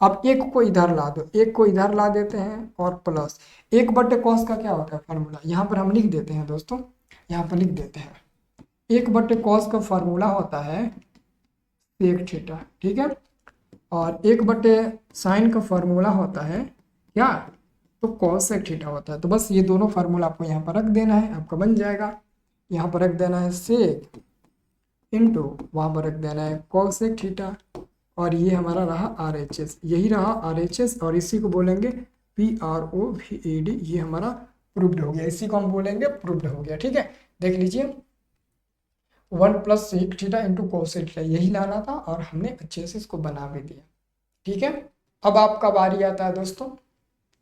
अब 1 को इधर ला दो, 1 को इधर ला देते हैं, और प्लस 1/cos का क्या होता है फार्मूला, यहाँ पर हम लिख देते हैं दोस्तों, यहाँ पर लिख देते हैं 1/cos का फार्मूला होता है सेक थीटा, ठीक है। और 1/sin का फार्मूला होता है क्या, तो cos थीटा होता है। तो बस ये दोनों फार्मूला आपको यहाँ पर रख देना है, आपका बन जाएगा। यहाँ पर रख देना है सेक इंटू, वहाँ पर रख देना है cos थीटा, और ये हमारा रहा RHS, यही रहा RHS, और इसी को बोलेंगे PROVED, ये हमारा प्रूव्ड हो गया, इसी को हम बोलेंगे प्रूव्ड हो गया, ठीक है। देख लीजिए 1 + sec theta into cos theta, यही लाना था और हमने अच्छे से इसको बना भी दिया, ठीक है। अब आपका बारी आता है दोस्तों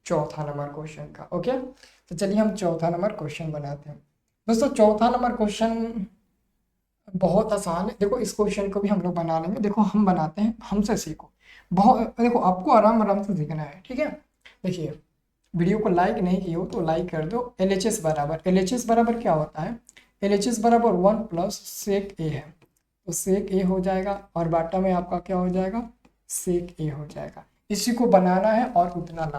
चौथा नंबर क्वेश्चन का, ओके। तो चलिए हम चौथा नंबर क्वेश्चन बनाते हैं दोस्तों। चौथा नंबर क्वेश्चन बहुत आसान है, देखो इस क्वेश्चन को भी हम लोग बना लेंगे। देखो हम बनाते हैं, हमसे सीखो, बहुत देखो आपको आराम आराम से सीखना है, ठीक है। देखिए वीडियो को लाइक नहीं किए हो तो लाइक कर दो। LHS बराबर क्या होता है, LHS बराबर 1 + सेक ए है, तो सेक ए हो जाएगा, और बाटा में आपका क्या हो जाएगा, सेक ए हो जाएगा। इसी को बनाना है और उतना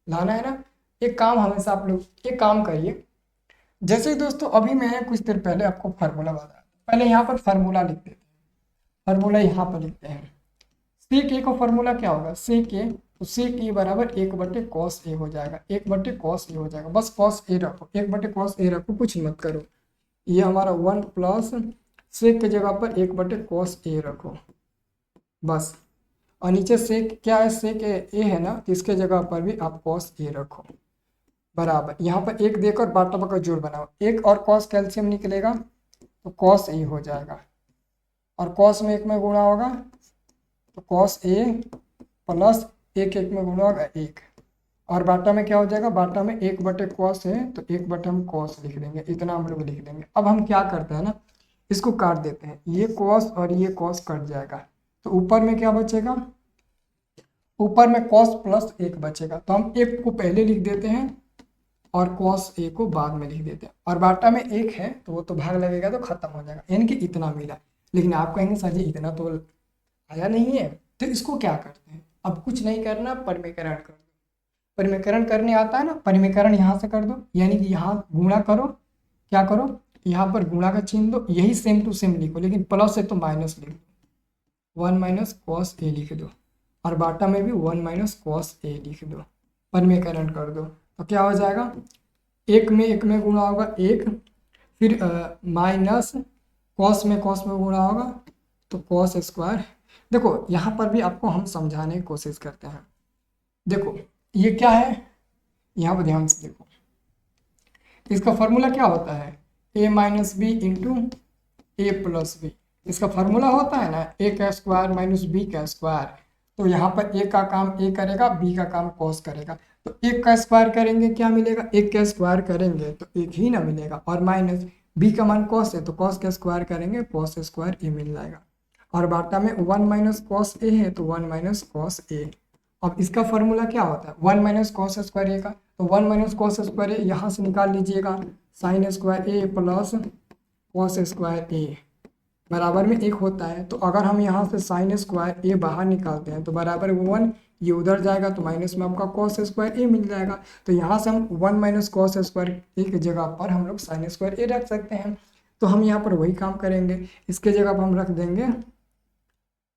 लाना है ना। एक काम हमेशा आप लोग एक काम करिए, जैसे दोस्तों अभी मैं कुछ देर पहले आपको फार्मूला बताया, पहले यहाँ पर फार्मूला लिख देते हैं, फार्मूला यहाँ पर लिखते हैं। सेक ए का फार्मूला क्या होगा, सेक ए, तो सेक ए बराबर 1/cos ए हो जाएगा, 1/cos ए हो जाएगा, बस cos ए रखो, 1/cos ए रखो, कुछ मत करो। ये हमारा 1 प्लस सेक की जगह पर 1/cos ए रखो बस, और नीचे सेक क्या है, सेक ए है ना, तो इसके जगह पर भी आप cos ए रखो बराबर। यहाँ पर एक देकर बाटा का जोड़ बनाओ, एक और cos कैल्शियम निकलेगा तो cos ए हो जाएगा, और cos में एक में गुणा होगा तो cos ए प्लस एक में गुणा होगा 1, और बाटा में क्या हो जाएगा, बाटा में 1/cos है तो 1 हम cos लिख देंगे, इतना हम लोग लिख देंगे। अब हम क्या करते हैं ना, इसको काट देते हैं, ये cos और ये cos कट जाएगा, तो ऊपर में क्या बचेगा, ऊपर में cos प्लस 1 बचेगा, तो हम 1 को पहले लिख देते हैं और cos ए को बाद में लिख देते हैं, और बाटा में 1 है तो वो तो भाग लगेगा तो खत्म हो जाएगा, यानी कि इतना मिला। लेकिन आप कहेंगे सर जी इतना तो आया नहीं है, तो इसको क्या करते हैं, अब कुछ नहीं करना, परिमीकरण कर दो। परिमीकरण करने आता है ना, परिमीकरण यहाँ से कर दो, यानी कि यहाँ गुणा करो, क्या करो, यहाँ पर गुणा का चिन्ह दो, यही सेम टू सेम लिखो, लेकिन प्लस है तो माइनस लिख दो, 1 - cos ए लिख दो, और बाटा में भी 1 - cos ए लिख दो, परिमीकरण कर दो, तो क्या हो जाएगा, एक में गुणा होगा 1, फिर माइनस cos में गुणा होगा तो cos स्क्वायर। देखो यहाँ पर भी आपको हम समझाने की कोशिश करते हैं, देखो ये क्या है, यहाँ पर ध्यान से देखो, इसका फॉर्मूला क्या होता है, a - b into A plus B, इसका फॉर्मूला होता है ना a का स्क्वायर माइनस b का स्क्वायर, तो यहाँ पर a का काम a करेगा, b का काम cos करेगा, तो 1 का स्क्वायर करेंगे क्या मिलेगा, 1 का स्क्वायर करेंगे तो 1 ही ना मिलेगा, और माइनस b का मान cos है तो cos का स्क्वायर करेंगे, cos स्क्वायर a मिल जाएगा, और बाटा में 1 - cos a है तो 1 - cos a। अब इसका फॉर्मूला क्या होता है, 1 - cos स्क्वायर ए का, तो 1 - cos स्क्वायर ए यहाँ से निकाल लीजिएगा, sign square A plus cos square ए बराबर में 1 होता है, तो अगर हम यहाँ से साइन स्क्वायर ए बाहर निकालते हैं तो बराबर 1, ये उधर जाएगा तो माइनस में आपका cos स्क्वायर ए मिल जाएगा, तो यहाँ से हम 1 - cos स्क्वायर ए की जगह पर हम लोग साइन स्क्वायर ए रख सकते हैं, तो हम यहाँ पर वही काम करेंगे, इसके जगह पर हम रख देंगे,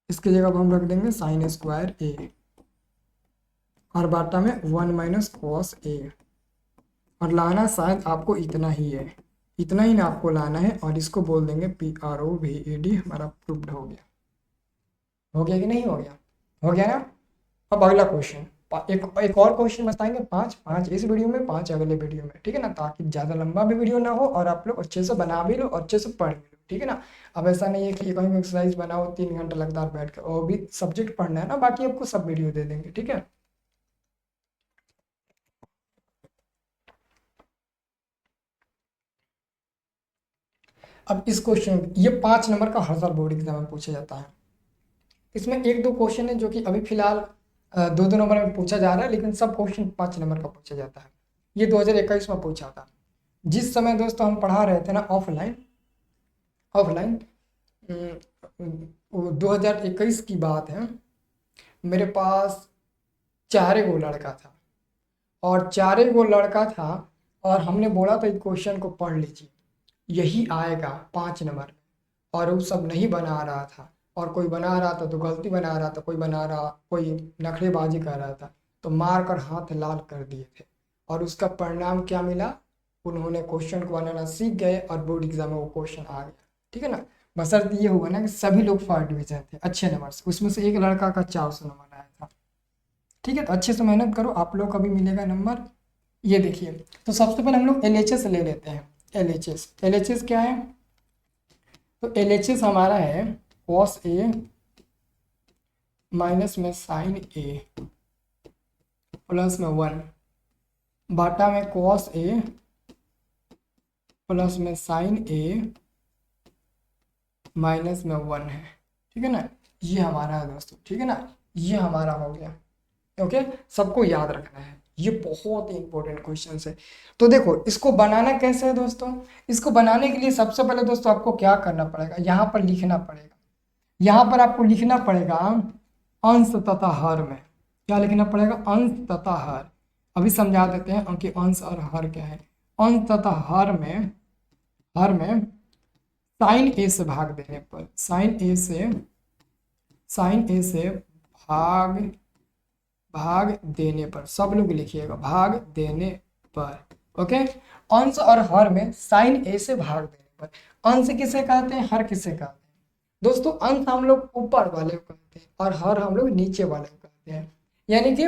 इसके जगह पर हम रख देंगे साइन स्क्वायर ए, और बाटा में 1 - cos ए, और लाना शायद आपको इतना ही है, इतना ही ना आपको लाना है, और इसको बोल देंगे PROVAD, हमारा प्रूव्ड हो गया, हो गया कि नहीं हो गया, हो गया ना। अब अगला क्वेश्चन, एक और क्वेश्चन बताएंगे, 5 इस वीडियो में, 5 अगले वीडियो में, ठीक है ना, ताकि ज़्यादा लंबा भी वीडियो ना हो और आप लोग अच्छे से बना भी लो और अच्छे से पढ़ भी लो, ठीक है ना। अब ऐसा नहीं है कि कहीं एक्सरसाइज बनाओ 3 घंटा लगातार बैठ कर, और भी सब्जेक्ट पढ़ना है ना, बाकी आपको सब वीडियो दे देंगे, ठीक है। अब इस क्वेश्चन, ये 5 नंबर का हर साल बोर्ड एग्जाम में पूछा जाता है, इसमें 1-2 क्वेश्चन है जो कि अभी फिलहाल 2-2 नंबर में पूछा जा रहा है, लेकिन सब क्वेश्चन 5 नंबर का पूछा जाता है। ये 2021 में पूछा था, जिस समय दोस्तों हम पढ़ा रहे थे ना ऑफलाइन 2021 की बात है, मेरे पास 4 गो लड़का था, और 4 गो लड़का था, और हमने बोला था इस क्वेश्चन को पढ़ लीजिए, यही आएगा 5 नंबर, और वो सब नहीं बना रहा था, और कोई बना रहा था तो गलती बना रहा था, कोई नखरेबाजी कर रहा था, तो मार कर हाथ लाल कर दिए थे, और उसका परिणाम क्या मिला, उन्होंने क्वेश्चन को बनाना सीख गए और बोर्ड एग्जाम में वो क्वेश्चन आ गया, ठीक है ना। बशर्ते ये हुआ ना कि सभी लोग फर्स्ट डिवीजन थे अच्छे नंबर से, उसमें से एक लड़का का 400 नंबर आया था, ठीक है। तो अच्छे से मेहनत करो, आप लोग का भी मिलेगा नंबर। ये देखिए, तो सबसे पहले हम लोग LHS ले लेते हैं, LHS क्या है, तो LHS हमारा है cos A माइनस में साइन A प्लस में 1, बाटा में cos A प्लस में साइन A माइनस में 1 है, ठीक है ना। ये हमारा है दोस्तों, ठीक है ना, ये हमारा हो गया, ओके। सबको याद रखना है, ये बहुत ही इंपॉर्टेंट क्वेश्चन है। तो देखो इसको बनाना कैसे है दोस्तों, इसको बनाने के लिए सबसे पहले दोस्तों आपको क्या करना पड़ेगा, यहाँ पर लिखना पड़ेगा, यहाँ पर आपको लिखना पड़ेगा अंश तथा हर में, क्या लिखना पड़ेगा, अंश तथा हर। अभी समझा देते हैं कि अंश और हर क्या है। अंश तथा हर में साइन ए से भाग देने पर, साइन ए से भाग देने पर, सब लोग लिखिएगा भाग देने पर। ओके, अंश और हर में साइन ए से भाग देने पर, अंश किसे कहते हैं, हर किसे कहते हैं दोस्तों। अंश हम लोग ऊपर वाले को कहते हैं और हर हम लोग नीचे वाले को कहते हैं। यानी कि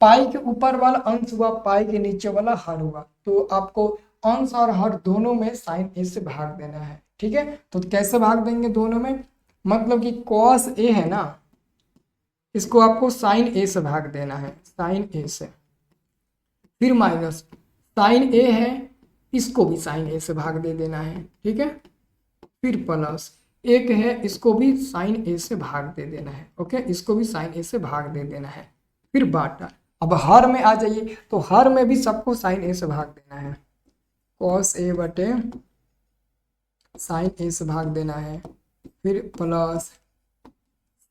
पाई के ऊपर वाला अंश हुआ, पाई के नीचे वाला हर हुआ, तो आपको अंश और हर दोनों में साइन ए से भाग देना है। ठीक है, तो कैसे भाग देंगे दोनों में, मतलब कि कॉस ए है ना, इसको आपको साइन ए से भाग देना है, साइन ए से, फिर माइनस साइन ए है, इसको भी साइन ए से भाग दे देना है। ठीक है, फिर प्लस एक है, इसको भी साइन ए से भाग दे देना है। ओके, इसको भी साइन ए से भाग दे देना है, फिर बाटा। अब हर में आ जाइए, तो हर में भी सबको साइन ए से भाग देना है, कॉस ए बटे साइन ए से भाग देना है, फिर प्लस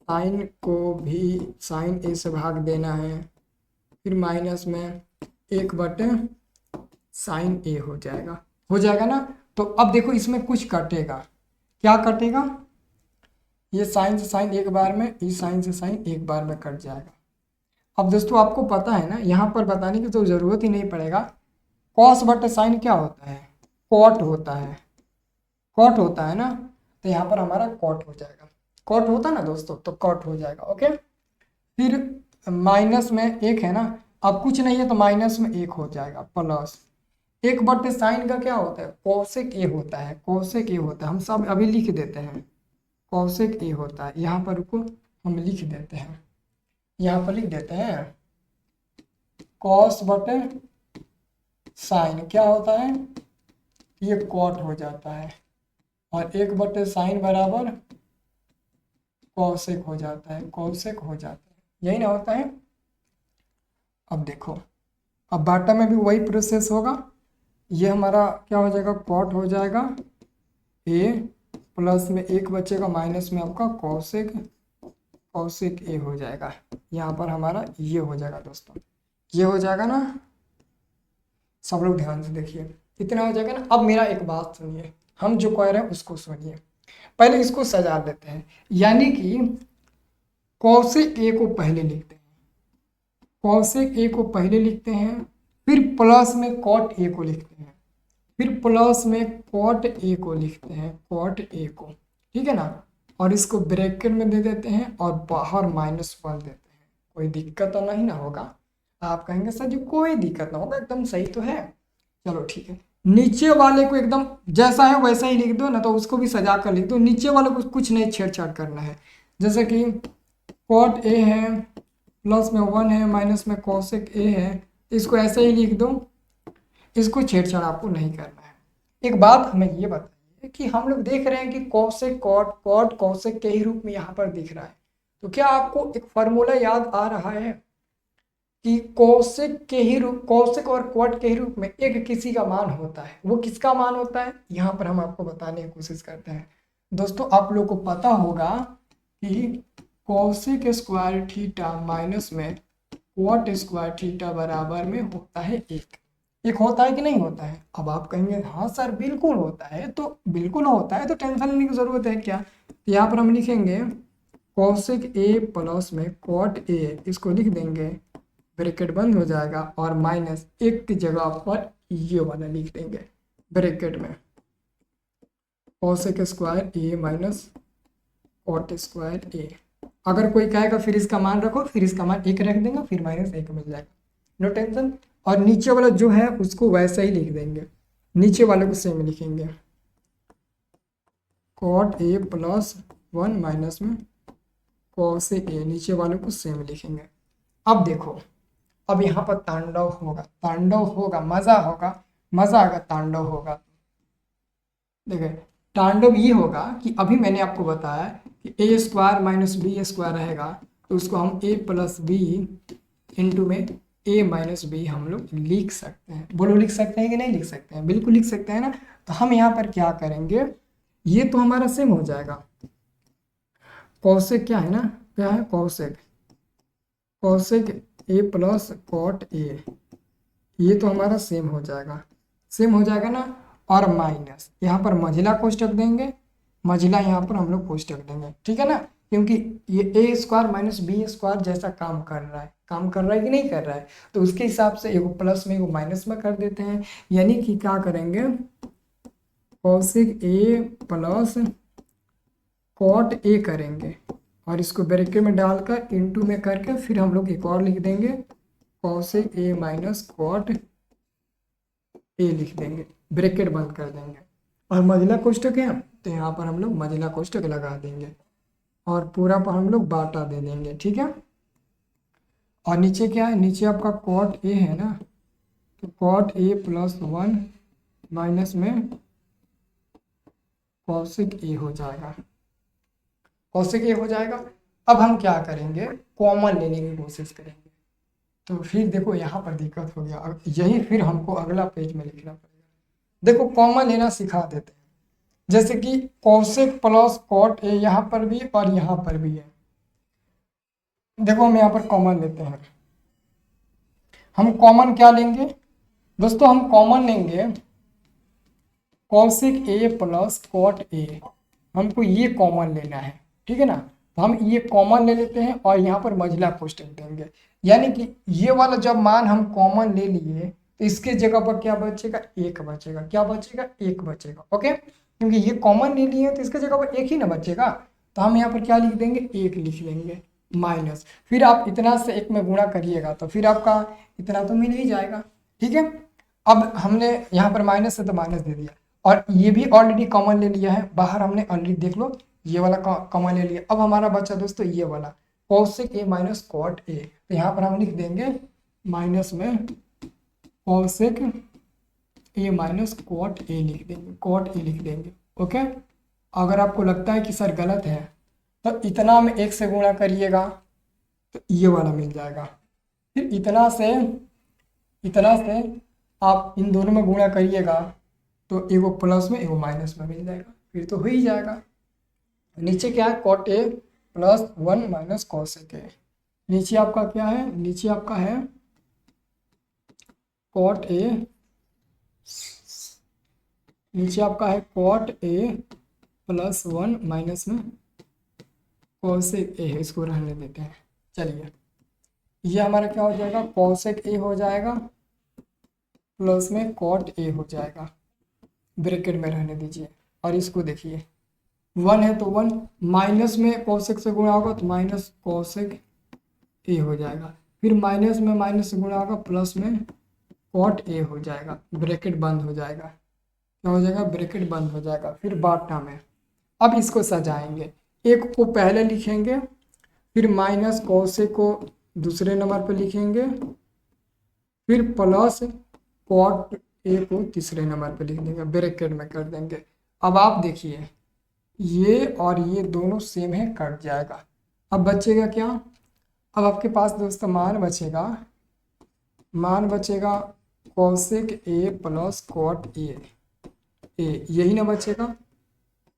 साइन को भी साइन ए से भाग देना है, फिर माइनस में एक बटे साइन ए हो जाएगा ना। तो अब देखो इसमें कुछ कटेगा, क्या कटेगा, ये साइन से साइन एक बार में, इस साइन से साइन एक बार में कट जाएगा। अब दोस्तों आपको पता है ना, यहाँ पर बताने की तो ज़रूरत ही नहीं पड़ेगा, कॉस बटे साइन क्या होता है, कॉट होता है, कॉट होता है ना, तो यहाँ पर हमारा कॉट हो जाएगा, कॉट होता है ना दोस्तों, तो कॉट हो जाएगा। ओके, फिर माइनस में एक है ना, अब कुछ नहीं है तो माइनस में एक हो जाएगा, प्लस एक बटे साइन का क्या होता है, कोसेक ए होता है, कोसेक ए होता है, हम सब अभी लिख देते हैं, कोसेक ए होता है, यहाँ पर रुको हम लिख देते हैं, यहाँ पर लिख देते हैं, कॉस बटे साइन क्या होता है, ये कॉट हो जाता है, और एक बटे साइन बराबर कॉसेक हो जाता है, कॉसेक हो जाता है, यही ना होता है। अब देखो, अब बाटा में भी वही प्रोसेस होगा, ये हमारा क्या हो जाएगा, कॉट हो जाएगा ए, प्लस में एक बचेगा, माइनस में आपका कॉसेक, कॉसेक ए हो जाएगा, यहाँ पर हमारा ये हो जाएगा दोस्तों, ये हो जाएगा ना। सब लोग ध्यान से देखिए, इतना हो जाएगा ना। अब मेरा एक बात सुनिए, हम जो कह रहे हैं उसको सुनिए, पहले इसको सजा लेते हैं, यानी कि कॉसेक ए को पहले लिखते हैं, कॉसेक ए को पहले लिखते हैं, फिर प्लस में कॉट ए को लिखते हैं, फिर प्लस में कॉट ए को लिखते हैं, कॉट ए को, ठीक है ना, और इसको ब्रैकेट में दे देते हैं और बाहर -1 देते हैं। कोई दिक्कत तो नहीं ना होगा, आप कहेंगे सर जी कोई दिक्कत ना होगा, एकदम सही तो है, चलो ठीक है। नीचे वाले को एकदम जैसा है वैसा ही लिख दो ना, तो उसको भी सजा कर लिख दो, नीचे वाले को कुछ नहीं छेड़छाड़ करना है, जैसे कि कॉट ए है, प्लस में 1 है, माइनस में कॉसेक ए है, इसको ऐसे ही लिख दो, इसको छेड़छाड़ आपको नहीं करना है। एक बात हमें ये बताइए कि हम लोग देख रहे हैं कि कॉसेक कॉट, कॉट कॉसेक के ही रूप में यहाँ पर दिख रहा है, तो क्या आपको एक फार्मूला याद आ रहा है कि कॉसेक के ही रूप, कॉसेक और कॉट के ही रूप में एक किसी का मान होता है, वो किसका मान होता है, यहाँ पर हम आपको बताने की कोशिश करते हैं। दोस्तों आप लोग को पता होगा कि कॉसेक स्क्वायर थीटा माइनस में कॉट स्क्वायर थीटा बराबर में होता है एक होता है कि नहीं होता है। अब आप कहेंगे हाँ सर बिल्कुल होता है, तो बिल्कुल होता है तो टेंशन लेने की जरूरत है क्या, तो यहाँ पर हम लिखेंगे कॉसेक ए प्लस में कॉट ए, इसको लिख देंगे, ब्रैकेट बंद हो जाएगा, और माइनस एक की जगह पर ये वाला लिख देंगे ब्रैकेट में, कॉसेक स्क्वायर ए माइनस कॉट स्क्वायर ए। अगर कोई कहेगा फिर इसका मान रखो, फिर इसका मान 1 रख देंगे, फिर -1 मिल जाएगा, नो टेंशन। और नीचे वाला जो है उसको वैसा ही लिख देंगे, नीचे वाले को सेम लिखेंगे, कॉट ए प्लस 1 माइनस में कॉसेक ए, नीचे वाले को सेम लिखेंगे। अब देखो, अब यहाँ पर तांडव होगा, तांडव होगा, मजा होगा, मजा आएगा, तांडव होगा। देखिए तांडव ये होगा कि अभी मैंने आपको बताया कि ए स्क्वायर माइनस बी स्क्वायर रहेगा, तो उसको हम ए प्लस बी इंटू में ए माइनस बी हम लोग लिख सकते हैं। बोलो लिख सकते हैं कि नहीं लिख सकते हैं, बिल्कुल लिख सकते हैं ना। तो हम यहाँ पर क्या करेंगे, ये तो हमारा सेम हो जाएगा, कॉसेक क्या है ना, क्या है cosec, cosec A plus cot A, ये तो हमारा सेम हो जाएगा, सेम हो जाएगा ना। और माइनस यहाँ पर मझिला कोष्टक देंगे, मझिला यहाँ पर हम लोग कोष्टक देंगे, ठीक है ना, क्योंकि ये ए स्क्वायर माइनस बी स्क्वायर जैसा काम कर रहा है, काम कर रहा है कि नहीं कर रहा है, तो उसके हिसाब से एगो प्लस में एगो माइनस में कर देते हैं। यानी कि क्या करेंगे, cosec A plus cot A करेंगे और इसको ब्रैकेट में डालकर इनटू में करके फिर हम लोग एक और लिख देंगे cosec A minus cot A लिख देंगे, ब्रैकेट बंद कर देंगे। और मझिला कोष्टक है तो यहाँ पर हम लोग मझिला कोष्टक लगा देंगे और पूरा पर हम लोग बाटा दे देंगे, ठीक है। और नीचे क्या है, नीचे आपका कॉट ए है ना, तो कॉट ए प्लस 1 माइनस में कॉसेक ए हो जाएगा, कॉसेक ए हो जाएगा। अब हम क्या करेंगे, कॉमन लेने की कोशिश करेंगे। तो फिर देखो यहाँ पर दिक्कत हो गया, अब यही फिर हमको अगला पेज में लिखना पड़ेगा। देखो कॉमन लेना सिखा देते हैं, जैसे कि कॉसेक प्लस कॉट ए यहाँ पर भी और यहाँ पर भी है। देखो हम यहाँ पर कॉमन लेते हैं, हम कॉमन क्या लेंगे दोस्तों, हम कॉमन लेंगे cosec A plus cot A, हमको ये कॉमन लेना है, ठीक है ना। तो हम ये कॉमन ले लेते हैं और यहाँ पर मझिला कोष्टक देंगे। यानी कि ये वाला जब मान हम कॉमन ले लिए तो इसके जगह पर क्या बचेगा, एक बचेगा, क्या बचेगा, एक बचेगा, ओके। क्योंकि ये कॉमन ले लिए तो इसके जगह पर एक ही ना बचेगा, तो हम यहाँ पर क्या लिख देंगे, एक लिख लेंगे माइनस, फिर आप इतना से एक में गुणा करिएगा तो फिर आपका इतना तो मिल ही जाएगा, ठीक है। अब हमने यहाँ पर माइनस है तो माइनस दे दिया और ये भी ऑलरेडी कॉमन ले लिया है, बाहर हमने ऑलरेडी देख लो ये वाला कॉमन ले लिया। अब हमारा बचा दोस्तों ये वाला cosec A minus cot A, तो यहाँ पर हम लिख देंगे माइनस में cosec A minus cot A लिख देंगे, कॉट ए लिख देंगे, ओके। अगर आपको लगता है कि सर गलत है तो इतना में एक से गुणा करिएगा तो ये वाला मिल जाएगा, फिर इतना से आप इन दोनों में गुणा करिएगा तो एगो प्लस में एगो माइनस में मिल जाएगा, फिर तो हो ही जाएगा। नीचे क्या है, cot A plus 1 minus cosec A, नीचे आपका क्या है, नीचे आपका है कॉट ए, नीचे आपका है कॉट ए प्लस 1 माइनस में कॉसेक ए है, इसको रहने देते हैं। चलिए ये हमारा क्या हो जाएगा, कॉसेक ए हो जाएगा प्लस में कॉट ए हो जाएगा, ब्रैकेट में रहने दीजिए। और इसको देखिए 1 है तो 1, माइनस में कॉसेक से गुणा होगा तो माइनस कॉसेक ए हो जाएगा, फिर माइनस में माइनस से गुणा होगा प्लस में कॉट ए हो जाएगा, ब्रैकेट बंद हो जाएगा, क्या हो जाएगा, ब्रैकेट बंद हो जाएगा। फिर बाटा में अब इसको सजाएंगे, एक को पहले लिखेंगे, फिर माइनस कॉसेक को दूसरे नंबर पर लिखेंगे, फिर प्लस कॉट ए को तीसरे नंबर पर लिख देंगे, ब्रैकेट में कर देंगे। अब आप देखिए ये और ये दोनों सेम है, कट जाएगा। अब बचेगा क्या, अब आपके पास दोस्तों मान बचेगा cosec A plus cot A, यही ना बचेगा,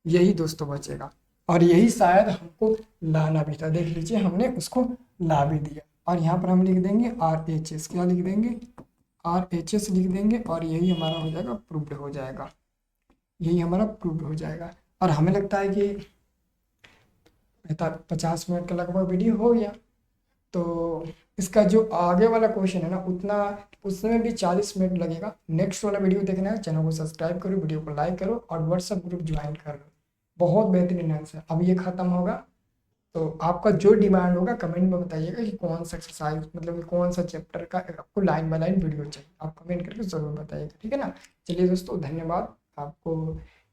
यही दोस्तों बचेगा। और यही शायद हमको लाना भी था, देख लीजिए हमने उसको ला भी दिया। और यहाँ पर हम लिख देंगे RHS, क्या लिख देंगे, RHS लिख देंगे और यही हमारा हो जाएगा, प्रूव्ड हो जाएगा, यही हमारा प्रूव्ड हो जाएगा। और हमें लगता है कि 50 मिनट का लगभग वीडियो हो गया, तो इसका जो आगे वाला क्वेश्चन है ना उतना उसमें भी 40 मिनट लगेगा। नेक्स्ट वाला वीडियो देखना है, चैनल को सब्सक्राइब करो, वीडियो को लाइक करो और व्हाट्सएप ग्रुप ज्वाइन कर लो। बहुत बेहतरीन आंसर। अब ये खत्म होगा तो आपका जो डिमांड होगा कमेंट में बताइएगा कि कौन सा एक्सरसाइज मतलब कि कौन सा चैप्टर का आपको लाइन बाय लाइन वीडियो चाहिए, आप कमेंट करके ज़रूर बताइएगा, ठीक है ना। चलिए दोस्तों धन्यवाद आपको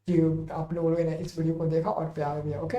कि आप लोगों ने इस वीडियो को देखा और प्यार दिया, ओके।